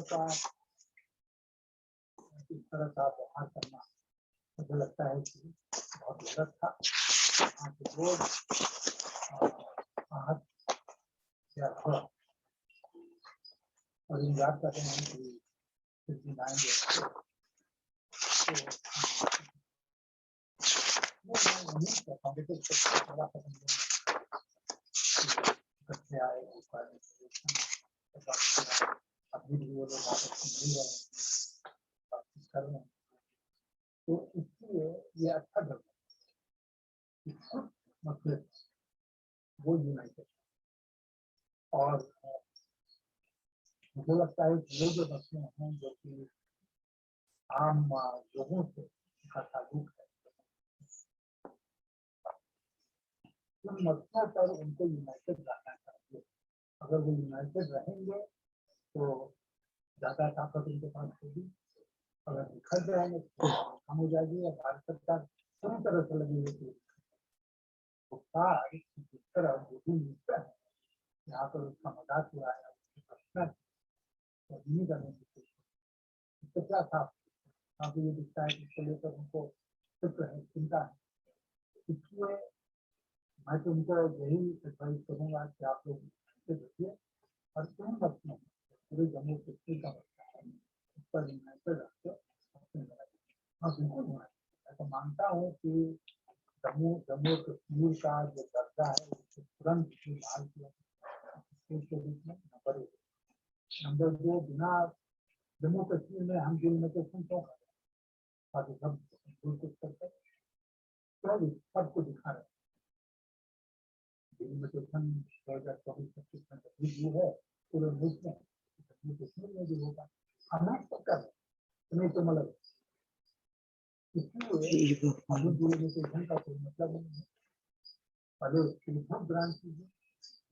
کا اس طرح کا व्यवहार करना मुझे लगता है कि बहुत गलत था। रोज आहत या हुआ और याद कर रहे हैं कि कुछ दिन आएंगे बच्चे आए अभी भी वो लोग आपस में मिल रहे हैं, बातचीत कर रहे हैं, तो इसलिए ये अच्छा लग रहा है मतलब वो यूनाइटेड। और मुझे लगता है कि ये जो बच्चे हैं जो कि आम लोगों से का ताल्लुक है, उन मसलों पर उनको यूनाइटेड रहना चाहिए। अगर वो यूनाइटेड रहेंगे तो ज़्यादा ताकत उनके पास होगी। अगर बिखर जाएंगे तो कम हो जाएगी। और भारत सरकार पूरी तरह से लगी हुई थी जिस तरह जो भी मिलता है यहाँ पर उसका मजाक हुआ है, उसकी प्रश्न नहीं करने की कोशिश। इससे क्या था, काफी ये दिखता है इसको लेकर उनको फिक्र है, चिंता है। इसलिए मैं तो उनको यही एडवाइस करूँगा कि आप लोग देखिए और इन बच्चों पूरे जम्मू कश्मीर का बच्चा है उस पर यूनाइटेड रखते हाँ बिल्कुल मैं तो मानता हूँ कि जम्मू कश्मीर का जो दर्जा है उसको तुरंत बहाल किया के रूप में नंबर 1। नंबर 2, बिना जम्मू कश्मीर में हम डिलिमिटेशन क्यों कर रहे हैं, ताकि सब कुछ करते सबको दिखा रहे डिलिमिटेशन 2024-25 में जो है पूरे मुल्क में जम्मू कश्मीर में भी होगा। हमें तो कर नहीं तो मतलब इसलिए अभी डिलिमिटेशन का कोई मतलब नहीं है। पहले रिपोर्ट ग्रांट कीजिए,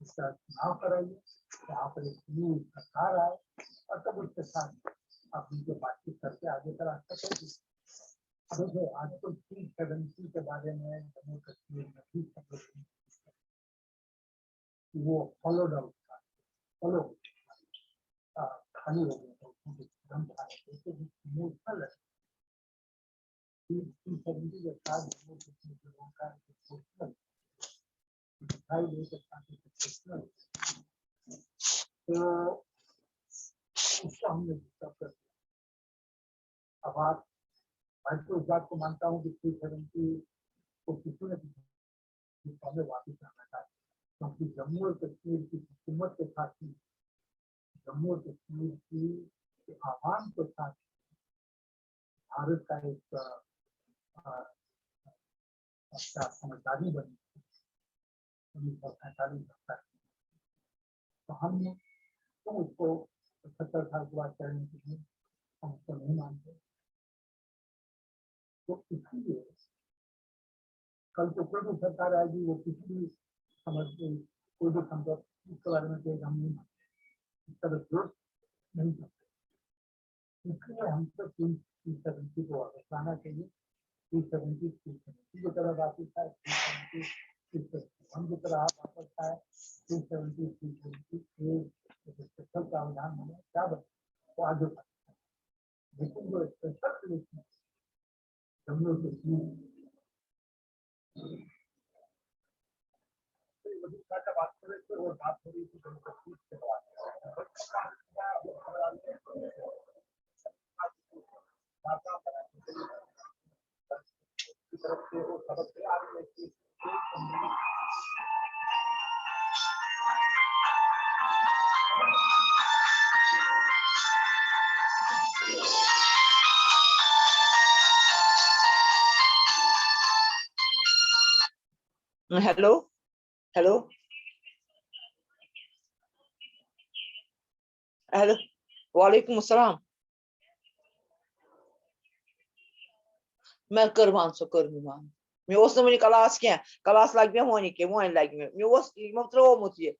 इसका चुनाव कराइए, यहाँ पर एक न्यू सरकार आए और तब उसके साथ आप उनके बातचीत करके आगे का रास्ता करिए। देखिए आज तो 370 के बारे में जम्मू कश्मीर में भी वो फॉलोड आउट था, फॉलो खाली हो गया था, इमोशनल है। 370 के साथ जम्मू कश्मीर के लोगों का इमोशनल दिखाई दे सकता है। तो उसको हमने डिस्टर्ब कर दिया। अब आप मैं तो इस बात को मानता हूँ कि 370 को किसी न किसी में वापिस आना चाहिए, क्योंकि जम्मू और कश्मीर की हुकूमत के साथ ही जम्मू और कश्मीर की आवाम के साथ भारत का एक समझदारी बनी 1945 तक। तो हम तो उसको 70 साल के बाद करने के लिए हम उसको नहीं मानते। तो इसलिए कल तो कोई भी सरकार आएगी वो किसी भी समझ कोई भी समझौता इसके बारे में कहेगा हम नहीं मानते, इस तरह विरोध नहीं करते। इसलिए हमको 370 को वापस लाना चाहिए। 370 की तरह वापस आए, 370 की तरह वापस आए, 370 स्पेशल प्रावधान होने क्या बने वो आगे बढ़। लेकिन जो स्पेशल जम्मू कश्मीर बात कर रहे थे और बात हो रही थी जम्मू कश्मीर के बाद की तरफ से वो खबर से आ रही है कि हेलो हेलो हेलो वालेकुम अस्सलाम। मैं करवान सो करवान मे ओस नमनी क्लास क्या क्लास लग मे होनी के वो लग मे ओस यमो त्रोमुत ये।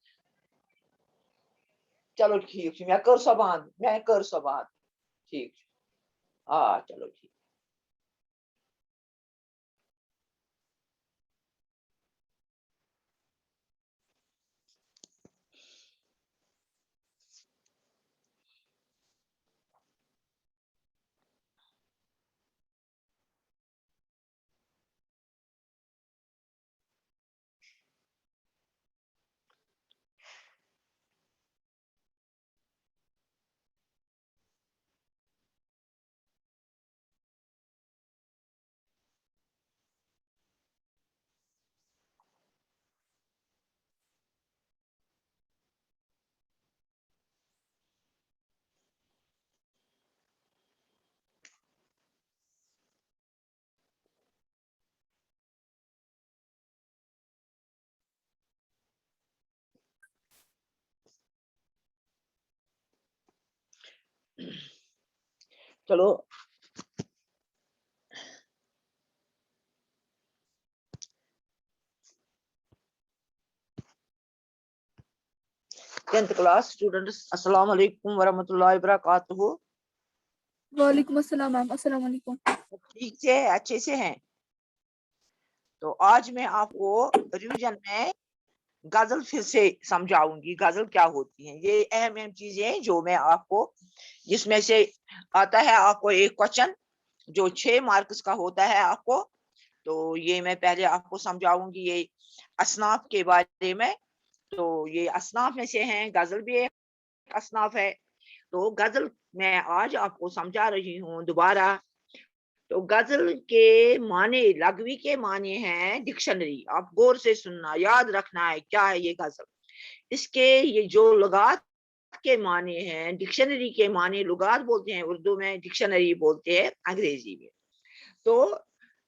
चलो ठीक मैं कर सो बात ठीक चलो ठीक। चलो टेंथ क्लास स्टूडेंट्स, अस्सलाम वालेकुम वरहमतुल्लाहि वबरकातुहू। वालेकुम अस्सलाम मैम, अस्सलाम वालेकुम। ठीक से अच्छे से हैं? तो आज मैं आपको रिवीजन में गजल फिर से समझाऊंगी, गजल क्या होती है। ये अहम अहम चीजें हैं जो मैं आपको, जिसमें से आता है आपको एक क्वेश्चन जो 6 मार्क्स का होता है आपको। तो ये मैं पहले आपको समझाऊंगी ये असनाफ के बारे में। तो ये असनाफ में से हैं, गजल भी एक असनाफ है। तो गजल मैं आज आपको समझा रही हूँ दोबारा। तो गजल के माने, लघवी के माने हैं डिक्शनरी। आप गौर से सुनना, याद रखना है क्या है ये गजल। इसके ये जो लुगात के माने हैं, डिक्शनरी के माने, लुगात बोलते हैं उर्दू में, डिक्शनरी बोलते हैं अंग्रेजी में। तो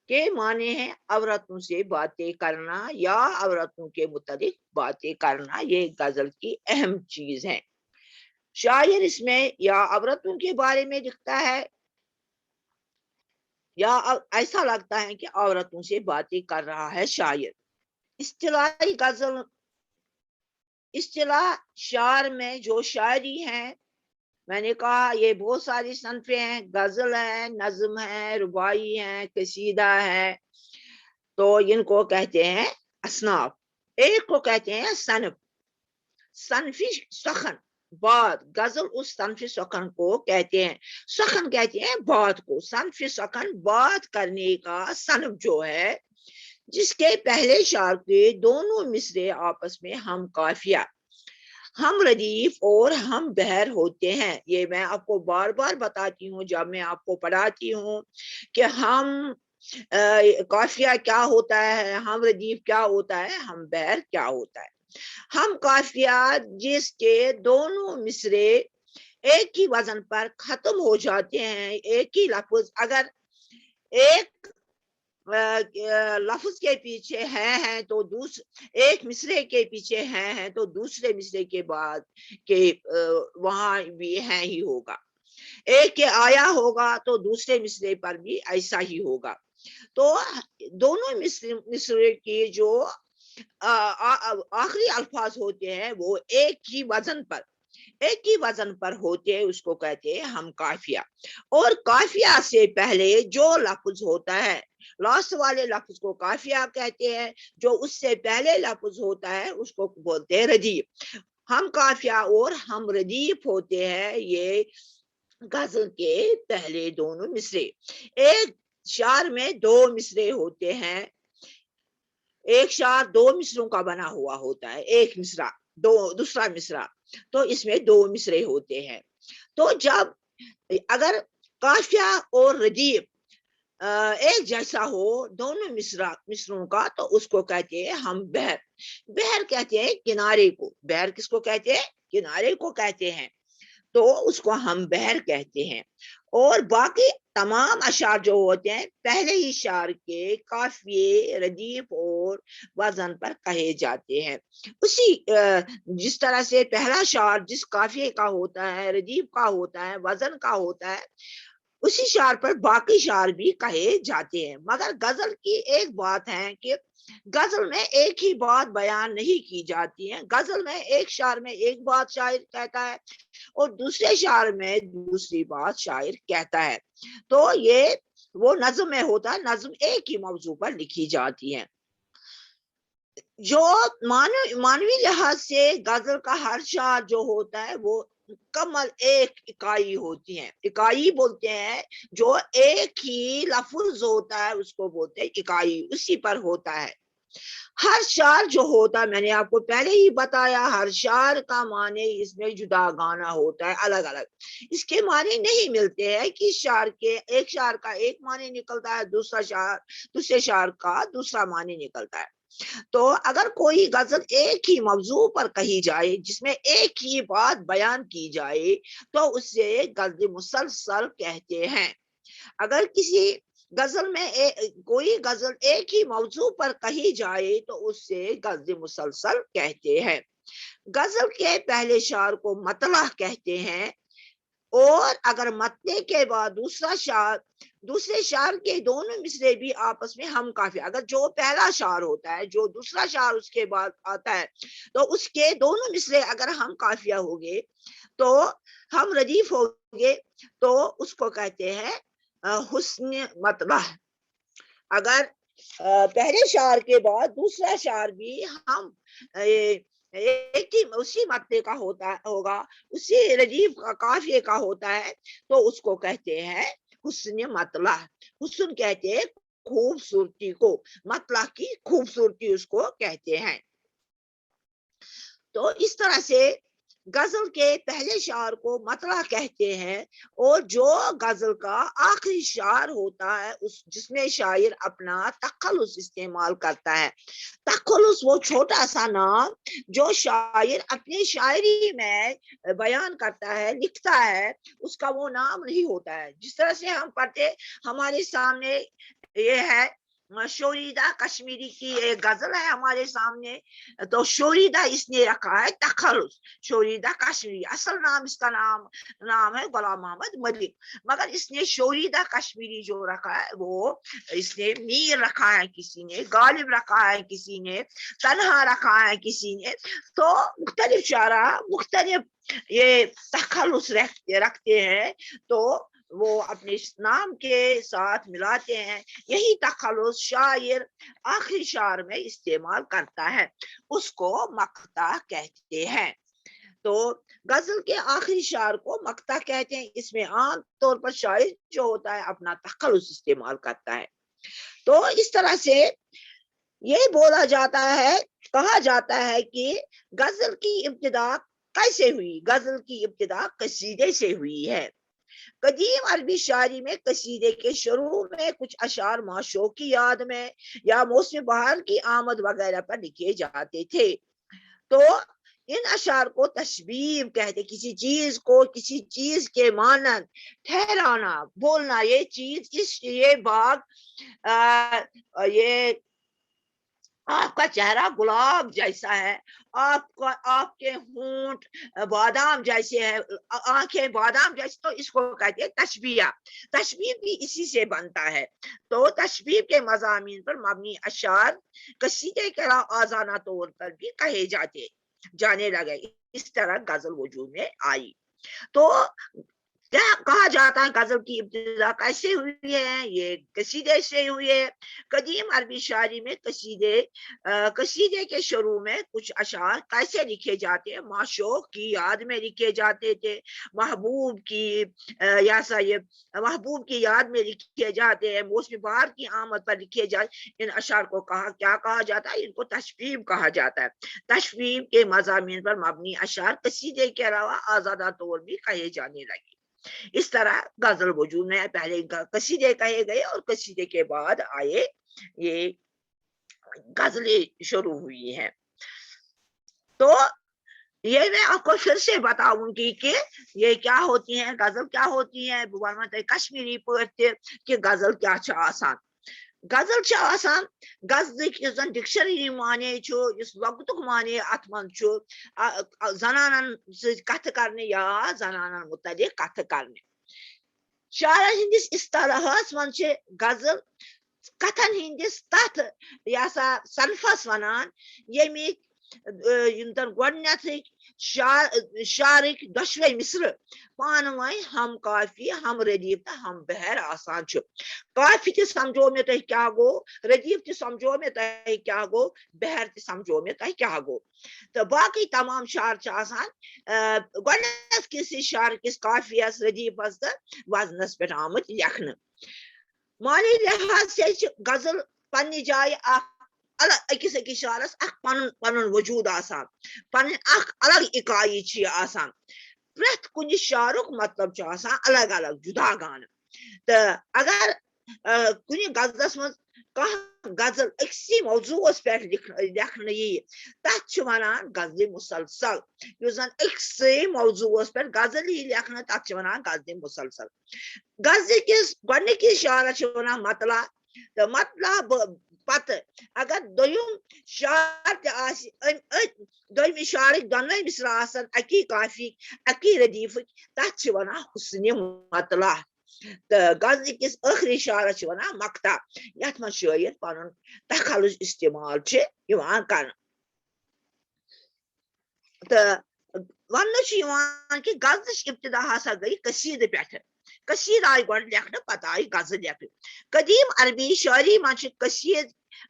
के माने हैं औरतों से बातें करना या औरतों के मुताबिक बातें करना। ये गजल की अहम चीज है। शायर इसमें या औरतों के बारे में लिखता है या ऐसा लगता है कि औरतों से बातें कर रहा है शायर। इस्तिलाही गजल, इस्तिलाह शार में जो शायरी है, मैंने कहा ये बहुत सारी सनफें हैं। गजल है, नज्म है, रुबाई है, कसीदा है। तो इनको कहते हैं असनाफ। एक को कहते हैं सनफ, सनफी सखन बात। गजल उस सनफी सखन को कहते हैं। सखन कहते हैं बात को, सनफी सखन बात करने का सनफ जो है, जिसके पहले शार के दोनों मिसरे आपस में हम काफिया, हम रदीफ और हम बहर होते हैं। ये मैं आपको बार बार बताती हूँ जब मैं आपको पढ़ाती हूँ कि हम काफिया क्या होता है, हम रदीफ क्या होता है, हम बहर क्या होता है। हम काफिया जिसके दोनों मिसरे एक ही वजन पर खत्म हो जाते हैं। एक ही लफ्ज अगर एक लफ्ज के पीछे है तो एक मिसरे के पीछे है तो दूसरे मिसरे के बाद के वहां भी है ही होगा। एक के आया होगा तो दूसरे मिसरे पर भी ऐसा ही होगा। तो दोनों मिसरे के जो आखिरी अल्फाज होते हैं वो एक ही वजन पर, एक ही वजन पर होते हैं, उसको कहते हैं हम काफिया। और काफिया से पहले जो लफ्ज होता है, लास्ट वाले लफ्ज को काफिया कहते हैं। जो उससे पहले लफ्ज होता है उसको बोलते हैं रदीफ। हम काफिया और हम रदीफ होते हैं ये गजल के पहले दोनों मिसरे। एक शार में दो मिसरे होते हैं। एक शार दो मिसरों का बना हुआ होता है, एक मिसरा दो, दूसरा मिसरा। तो इसमें दो मिसरे होते हैं। तो जब अगर काफिया और रदीफ एक जैसा हो दोनों मिसरों का, तो उसको कहते हैं हम बहर। बहर कहते हैं किनारे को। बहर किसको कहते हैं? किनारे को कहते हैं। तो उसको हम बहर कहते हैं। और बाकी तमाम अशार जो होते हैं पहले ही शार के काफिये, रदीफ और वजन पर कहे जाते हैं। उसी जिस तरह से पहला शार जिस काफिये का होता है, रदीफ का होता है, वजन का होता है, उसी शार पर बाकी शार भी कहे जाते हैं। मगर गजल की एक बात है कि गजल में एक ही बात बयान नहीं की जाती है। गजल में एक शार में एक बात शायर कहता है और दूसरे शार में दूसरी बात शायर कहता है। तो ये वो नज्म में होता है, नज्म एक ही मौजू पर लिखी जाती है। जो मानवी लिहाज से गजल का हर शार जो होता है वो मुकम्मल एक इकाई होती है। इकाई बोलते हैं जो एक ही लफ्ज होता है उसको बोलते हैं इकाई, उसी पर होता है। हर शार जो होता है, मैंने आपको पहले ही बताया, हर शार का माने इसमें जुदा गाना होता है, अलग अलग। इसके माने नहीं मिलते हैं कि शार के एक शार का एक माने निकलता है, दूसरे शार का दूसरा माने निकलता है। तो अगर कोई गजल एक ही मौजू पर कही जाए, जिसमें एक ही बात बयान की जाए, तो उसे गजल मुसलसल कहते हैं। अगर किसी गजल में कोई गजल एक ही मौजू पर कही जाए तो उससे गजल मुसलसल कहते हैं। गजल के पहले शार को मतला कहते हैं। اور اگر متنے کے بعد دوسرے شعر کے دونوں مصرے بھی آپس میں ہم کافی، اگر جو پہلا شعر ہوتا ہے جو دوسرا شعر اس کے بعد آتا ہے تو اس کے دونوں مصرے اگر ہم کافیہ ہوگے تو ہم ردیف ہوگے تو اس کو کہتے ہیں حسن مطلع۔ اگر پہلے شعر کے بعد دوسرا شعر بھی ہم ایک ہی اسی متنے کا ہوگا، اسی ردیف کا قافیے کا ہوتا ہے تو اس کو کہتے ہیں حسن مطلع۔ حسن کہتے ہیں خوبصورتی کو، مطلع کی خوبصورتی اس کو کہتے ہیں۔ تو اس طرح سے غزل کے پہلے شعر کو مطلع کہتے ہیں، اور جو غزل کا آخری شعر ہوتا ہے جس میں شاعر اپنا تخلص استعمال کرتا ہے۔ تخلص وہ چھوٹا سا نام جو شاعر اپنی شاعری میں بیان کرتا ہے، لکھتا ہے، اس کا وہ نام نہیں ہوتا ہے۔ جس طرح سے ہم پڑھتے ہمارے سامنے یہ ہے شوریدہ کشمیری کی ایک غزل ہے ہمارے سامنے، تو شوریدہ اس نے رکھا ہے تخلص، شوریدہ کشمیری، اصل نام اس کا نام ہے غلام محمد ملک، مگر اس نے شوریدہ کشمیری جو رکھا ہے وہ اس نے میر رکھا ہے، کسی نے غالب رکھا ہے، کسی نے تنہا رکھا ہے، کسی نے، تو مختلف شعراء مختلف یہ تخلص رکھتے ہیں تو وہ اپنے نام کے ساتھ ملاتے ہیں۔ یہی تخلص شاعر آخری شعر میں استعمال کرتا ہے، اس کو مقطع کہتے ہیں۔ تو غزل کے آخری شعر کو مقطع کہتے ہیں، اس میں عام طور پر شاعر جو ہوتا ہے اپنا تخلص استعمال کرتا ہے۔ تو اس طرح سے یہ بولا جاتا ہے، کہا جاتا ہے کہ غزل کی ابتدا کیسے ہوئی؟ غزل کی ابتدا قصیدے سے ہوئی ہے۔ قدیم عربی شاعری میں قصیدے کے شروع میں کچھ اشعار معشوق کی یاد میں یا موسم بہار کی آمد وغیرہ پر لکھے جاتے تھے، تو ان اشعار کو تشبیہ کہتے، کسی چیز کو کسی چیز کے مانند ٹھہرانا، بولنا، یہ چیز یہ باغ یہ آپ کا چہرہ گلاب جیسا ہے، آپ کے ہونٹ بادام جیسے ہے، آنکھیں بادام جیسے، تو اس کو کہتے ہیں تشبیہ۔ تشبیہ بھی اسی سے بنتا ہے۔ تو تشبیہ کے مضامین پر مبنی اشعار قصیدے کے آزانہ طور پر بھی کہے جانے لگے، اس طرح غزل وجود میں آئی۔ تو کیا کہا جاتا ہے غزل کی ابتدا کیسے ہوئی ہے؟ یہ قصیدے سے ہوئی ہے۔ قدیم عربی شاعری میں قصیدے کے شروع میں کچھ اشعار کیسے لکھے جاتے ہیں؟ معشوق کی یاد میں لکھے جاتے تھے، محبوب کی یاد میں لکھے جاتے ہیں، موسم بہار کی آمد پر لکھے جاتے۔ ان اشعار کو کیا کہا جاتا ہے؟ ان کو تشبیہ کہا جاتا ہے۔ تشبیہ کے مضامین پر مبنی اشعار قصیدے کے علاوہ آزادہ طور بھی کہے جانے لگے۔ اس طرح غزل وجود میں پہلے قصیدے کہے گئے اور قصیدے کے بعد آئے یہ غزلیں شروع ہوئی ہیں۔ تو یہ میں آپ کو پھر سے بتاؤں گی کہ یہ کیا ہوتی ہیں، غزل کیا ہوتی ہے، کشمیری پٲٹھۍ کہ غزل کیا چھِ آسان۔ غزل چھِ آسان، غزلٕکۍ یُس زن ڈکشنری معنی چھُ، یُس لۄکٹُک معنی اتھ منٛز چھُ زنانن سۭتۍ کتھٕ کرنہِ یا زنانن متعلق کتھٕ کرنہِ۔ شاعرن ہندِس اصطلاحس منٛز چھِ غزل کتھن ہندِس تتھ صنفس ونان ییٚمِکۍ یِم زن گۄڈنیتھٕکۍ شعرٕکۍ دۄشوے مصرٕ پانہٕ ؤنۍ ہم قافی، ہم ردیف تہٕ ہم بہر آسان چھُ۔ قافی تہِ سمجھو مےٚ تۄہہِ کیٛاہ گوٚو، ردیف تہِ سمجھو مےٚ تۄہہِ کیٛاہ گوٚو، بہر تہِ سمجھو مےٚ تۄہہِ کیٛاہ گوٚو۔ تہٕ باقٕے تمام شعر چھِ آسان گۄڈنیتھ کِسی شعر کِس قافیس، ردیفس تہٕ وزنس پٮ۪ٹھ آمٕتۍ لیکھنہٕ۔ معنی لحاظ سے چھِ غزل پننہِ جایہِ اکھ أکِس شعرس اکھ پنُن وجوٗد آسان، پنٕنۍ اکھ الگ اِکایی چھِ یہِ آسان۔ پرٛٮ۪تھ کُنہِ شعرُک مطلب چھُ آسان الگ الگ جُدا گانہٕ۔ تہٕ اگر کُنہِ غزلس منٛز کانٛہہ غزل أکسٕے موضوٗعس پٮ۪ٹھ لیکھنہٕ یِیہِ تتھ چھِ ونان غزلہِ مُسلسل۔ یُس زن أکسٕے موضوٗعس پٮ۪ٹھ غزل یِیہِ لیکھنہٕ تتھ چھِ ونان غزلہِ مُسلسل۔ غزلہِ کِس گۄڈنِکِس شعرس چھِ ونان مطلع، تہٕ مطلع پتہ اگر دویم شعر تہ آسہِ دویمہِ شعرٕکۍ دۄنوَے مِثرا آسن اکی کافی اکی ردیٖفٕکۍ تتھ چھِ ونان حُسنِ مطلع تہٕ غزلہِ کِس ٲخری شعرس چھِ ونان مقطع یتھ منٛز شٲعر پنُن تخلُص استعمال چھِ یِوان کرنہٕ تہٕ وننہٕ چھُ یِوان کہِ غزلٕچ ابتدا ہسا گٔے قصیٖدٕ پٮ۪ٹھٕ قصیٖد آیہِ گۄڈٕ لیکھنہٕ پتہٕ آیہِ غزل لیکھنہٕ قدیٖم عربی شٲعری منٛز چھِ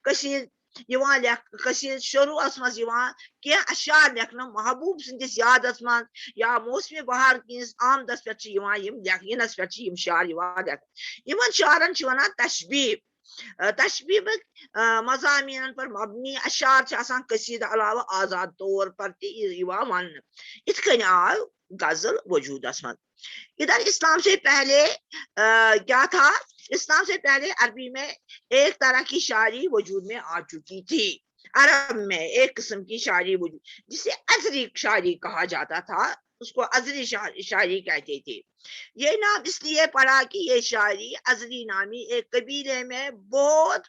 قصیٖد یِوان قصیٖد شروٗعس منٛز یِوان کینٛہہ اشعار لیکھنہٕ محبوٗب سٕنٛدِس یادس منٛز یا موسمِ بہار کِس آمدس پٮ۪ٹھ چھِ یِوان یِم یِنس پٮ۪ٹھ چھِ یِم شعر یِوان لیکھنہٕ یِمن شعرن چھِ ونان تشبیٖب تشبیٖبٕکۍ مضامیٖنن پر مبنی اشعار چھِ آسان قصیٖدٕ علاوٕ آزاد طور پر تہِ یِوان وننہٕ یِتھ کٔنۍ آو غزل وجوٗدس منٛز ادھر اسلام سے پہلے کیا تھا اسلام سے پہلے عربی میں ایک طرح کی شاعری وجود میں آ چکی تھی عرب میں ایک قسم کی شاعری وجود جسے ازری شاعری کہا جاتا تھا اس کو ازری شاعری کہتے تھے یہ نام اس لیے پڑا کہ یہ شاعری ازری نامی ایک قبیلے میں بہت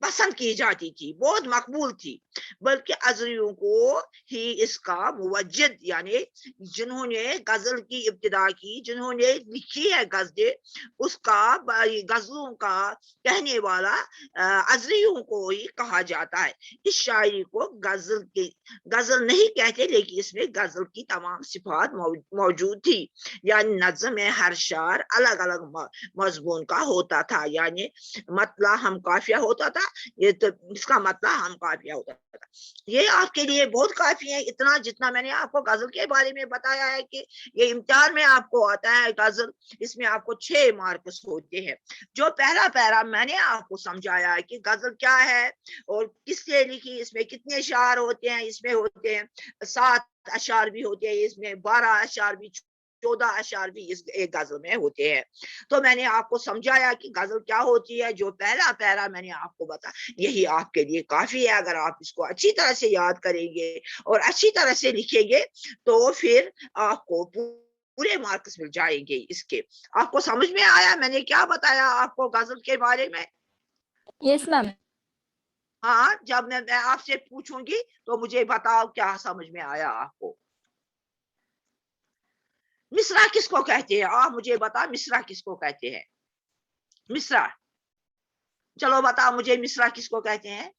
پسند کی جاتی تھی بہت مقبول تھی بلکہ ازریوں کو ہی اس کا موجد یعنی جنہوں نے غزل کی ابتدا کی جنہوں نے لکھی ہے غزلیں اس کا غزلوں کا کہنے والا ازریوں کو ہی کہا جاتا ہے اس شاعری کو غزل نہیں کہتے لیکن اس میں غزل کی تمام صفات موجود تھی یعنی نظم میں ہر شعر الگ الگ مضمون کا ہوتا تھا یعنی مطلع ہم قافیہ ہوتا تھا یہ تو اس کا مطلع ہم قافیہ ہوتا تھا یہ آپ کے لیے بہت کافی ہے اتنا جتنا میں نے آپ کو غزل کے بارے میں بتایا ہے کہ یہ امتحان میں آپ کو آتا ہے غزل اس میں آپ کو 6 مارکس ہوتے ہیں جو پہلا پیرا میں نے آپ کو سمجھایا ہے کہ غزل کیا ہے اور کس سے لکھی اس میں کتنے اشعار ہوتے ہیں اس میں ہوتے ہیں 7 اشعار بھی ہوتے ہیں اس میں 12 اشعار بھی 14 اشعار بھی اس ایک غزل میں ہوتے ہیں تو میں نے آپ کو سمجھایا کہ غزل کیا ہوتی ہے جو پہلا پیرا میں نے آپ کو بتایا یہی آپ کے لیے کافی ہے اگر آپ اس کو اچھی طرح سے یاد کریں گے اور اچھی طرح سے لکھیں گے تو پھر آپ کو پورے مارکس مل جائیں گے اس کے آپ کو سمجھ میں آیا میں نے کیا بتایا آپ کو غزل کے بارے میں یس میم ہاں جب میں آپ سے پوچھوں گی تو مجھے بتاؤ کیا سمجھ میں آیا آپ کو مصرع کس کو کہتے ہیں آپ مجھے بتا مصرع کس کو کہتے ہیں مصرع چلو بتاؤ مجھے مصرع کس کو کہتے ہیں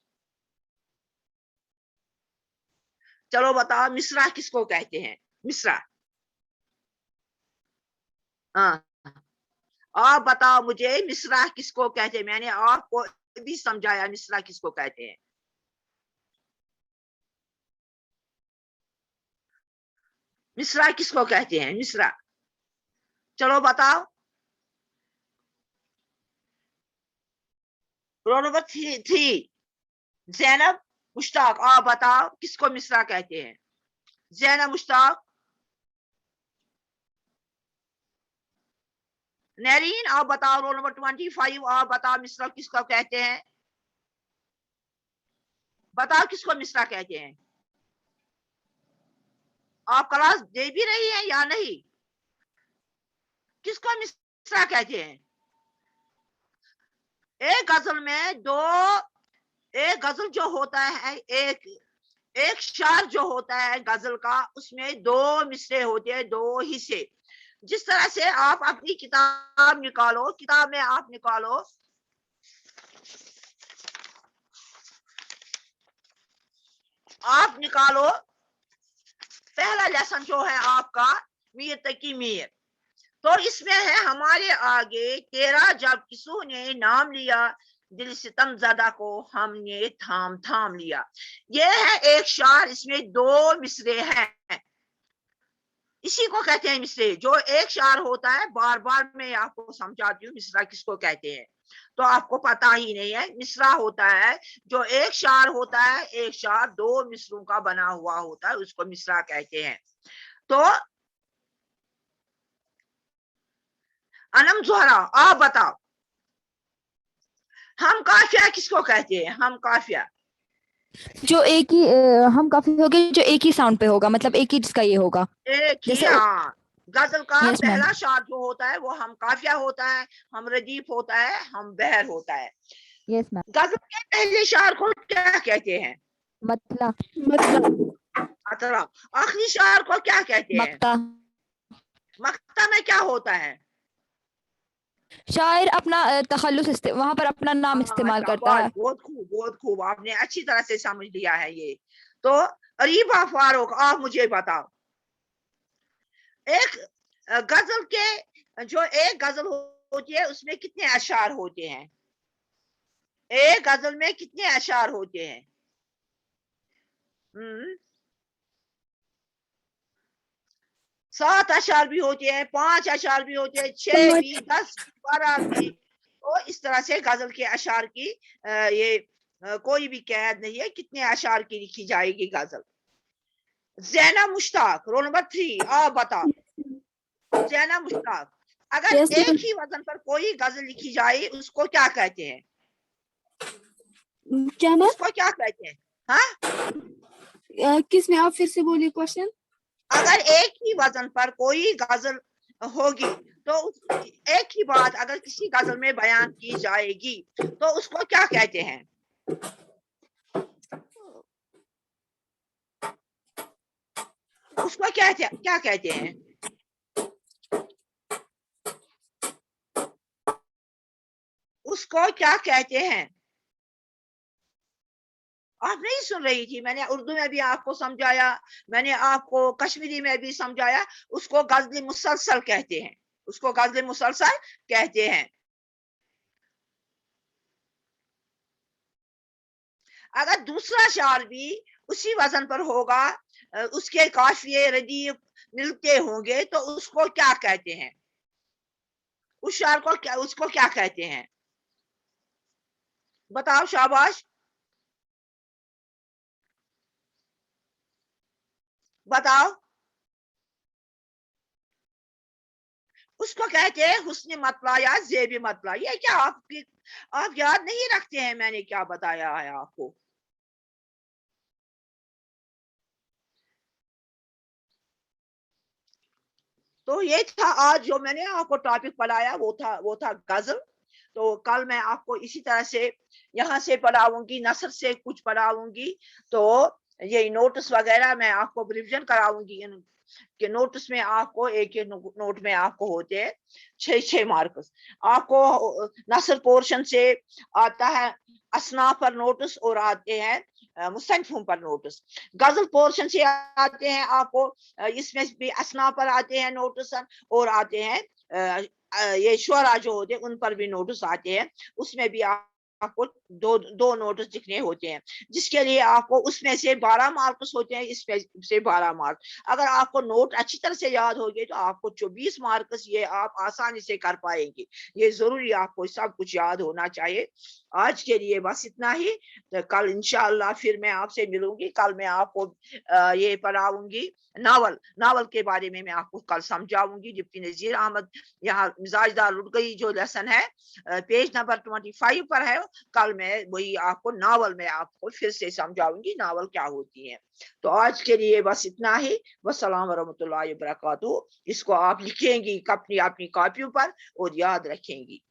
چلو بتاؤ مصرع کس کو کہتے ہیں مصرع ہاں آپ بتاؤ مجھے مصرع کس کو کہتے ہیں میں نے آپ کو بھی سمجھایا مصرع کس کو کہتے ہیں مصرع کس کو کہتے ہیں مصرع چلو بتاؤ رول نمبر 3 زینب مشتاق آپ بتاؤ کس کو مصرع کہتے ہیں زینب مشتاق نرین آپ بتاؤ رول نمبر 25 آپ بتاؤ مصرع کس کو کہتے ہیں بتاؤ کس کو مصرع کہتے ہیں آپ کلاس دے بھی رہی ہیں یا نہیں کس کو مصرع کہتے ہیں ایک غزل میں ایک غزل جو ہوتا ہے ایک شعر جو ہوتا ہے غزل کا اس میں 2 مصرے ہوتے ہیں 2 حصے جس طرح سے آپ اپنی کتاب نکالو کتاب میں آپ نکالو پہلا لیسن جو ہے آپ کا میر تقی میر تو اس میں ہے ہمارے آگے تیرا جب کسوں نے نام لیا دل ستم زدہ کو ہم نے تھام لیا یہ ہے ایک شعر اس میں 2 مصرے ہیں اسی کو کہتے ہیں مصرے جو ایک شعر ہوتا ہے بار بار میں آپ کو سمجھاتی ہوں مصرع کس کو کہتے ہیں تو آپ کو پتا ہی نہیں ہے مصرع ہوتا ہے جو ایک شعر ہوتا ہے ایک شعر 2 مصروں کا بنا ہوا ہوتا ہے اس کو مصرع کہتے ہیں تو انم زہرا آپ بتاؤ ہم قافیہ کس کو کہتے ہیں ہم قافیہ جو ایک ہی ہم کافی ہوگے جو ایک ہی ساؤنڈ پہ ہوگا مطلب ایک ہی جس کا یہ ہوگا ایک ہی جیسے ہاں غزل کا Yes, ma'am. پہلا شعر جو ہوتا ہے وہ ہم قافیہ ہوتا ہے ہم ردیف ہوتا ہے ہم بحر ہوتا ہے यस मैम। गजल के पहले शार को क्या कहते हैं? मतला। मतला। आखिरी शार को क्या कहते हैं? मक्ता। मक्ता में क्या होता है? शायर अपना तखल्लुस वहां पर अपना नाम इस्तेमाल करता है। बहुत खूब, बहुत खूब, आपने अच्छी तरह से समझ लिया है ये। तो अरीबा फारूक, आप मुझे बताओ, एक गजल के जो एक गजल होती है उसमें कितने अशार होते हैं? एक गजल में कितने अशार होते हैं? 7 अशार भी होते हैं, 5 अशार भी होते हैं, 6 भी, 10 भी, 12 भी। तो इस तरह से गजल के अशार की ये कोई भी कैद नहीं है कितने अशार की लिखी जाएगी गजल। ज़ैना मुश्ताक, रोल नंबर 3, आप बताओ। ज़ैना मुश्ताक, अगर एक ही वजन पर कोई गजल लिखी जाए उसको क्या कहते हैं? क्या मैम? उसको क्या कहते हैं? हाँ, किस में? आप फिर से बोलिए क्वेश्चन। अगर एक ही वजन पर कोई गजल होगी तो एक ही बात अगर किसी गजल में बयान की जाएगी तो उसको क्या कहते हैं? उसको क्या कहते हैं? उसको क्या कहते हैं? आप नहीं सुन रही थी, मैंने उर्दू में भी आपको समझाया, मैंने आपको कश्मीरी में भी समझाया। उसको गजल मुसलसल कहते हैं, उसको गजल मुसलसल कहते हैं। अगर दूसरा शार भी उसी वजन पर होगा, उसके काफिये रदीफ मिलते होंगे तो उसको क्या कहते हैं? उस शार को क्या, उसको क्या कहते हैं? बताओ, शाबाश, बताओ। उसको कहते हैं हुस्न मतला या ज़ेब मतला। ये क्या आप याद नहीं रखते हैं मैंने क्या बताया है आपको? तो ये था आज जो मैंने आपको टॉपिक पढ़ाया, वो था गजल। तो कल मैं आपको इसी तरह से यहाँ से पढ़ाऊंगी, नसर से कुछ पढ़ाऊंगी। तो ये नोट्स वगैरह मैं आपको रिविजन कराऊंगी कि नोट्स में आपको एक नोट में आपको होते हैं 6 मार्क्स। आपको नसर पोर्शन से आता है असना पर नोट्स और आते हैं मुस्तनफ़ों पर नोट्स। गजल पोर्शन से आते हैं आपको इसमें भी असना पर आते हैं नोट्स और आते हैं ये शुरा जो होते हैं उन पर भी नोटिस आते हैं। उसमें भी आपको दो नोटिस लिखने होते हैं, जिसके लिए आपको उसमें से 12 मार्क्स होते हैं, इसमें से 12 मार्क्स। अगर आपको नोट अच्छी तरह से याद हो गए तो आपको 24 मार्क्स ये आप आसानी से कर पाएंगे। ये जरूरी आपको सब कुछ याद होना चाहिए। आज के लिए बस इतना ही। तो कल इंशाअल्लाह फिर मैं आपसे मिलूंगी। कल मैं आपको ये पढ़ाऊंगी नावल के बारे में मैं आपको कल समझाऊंगी। डिप्टी नजीर अहमद यहाँ मिजाजदार लुट गई जो लेसन है पेज नंबर 25 पर है। कल मैं वही आपको नावल में आपको फिर से समझाऊंगी नावल क्या होती है। तो आज के लिए बस इतना ही। वस्सलाम रहमतुल्लाहि व बरकातहू। इसको आप लिखेंगी अपनी कॉपियों पर और याद रखेंगी।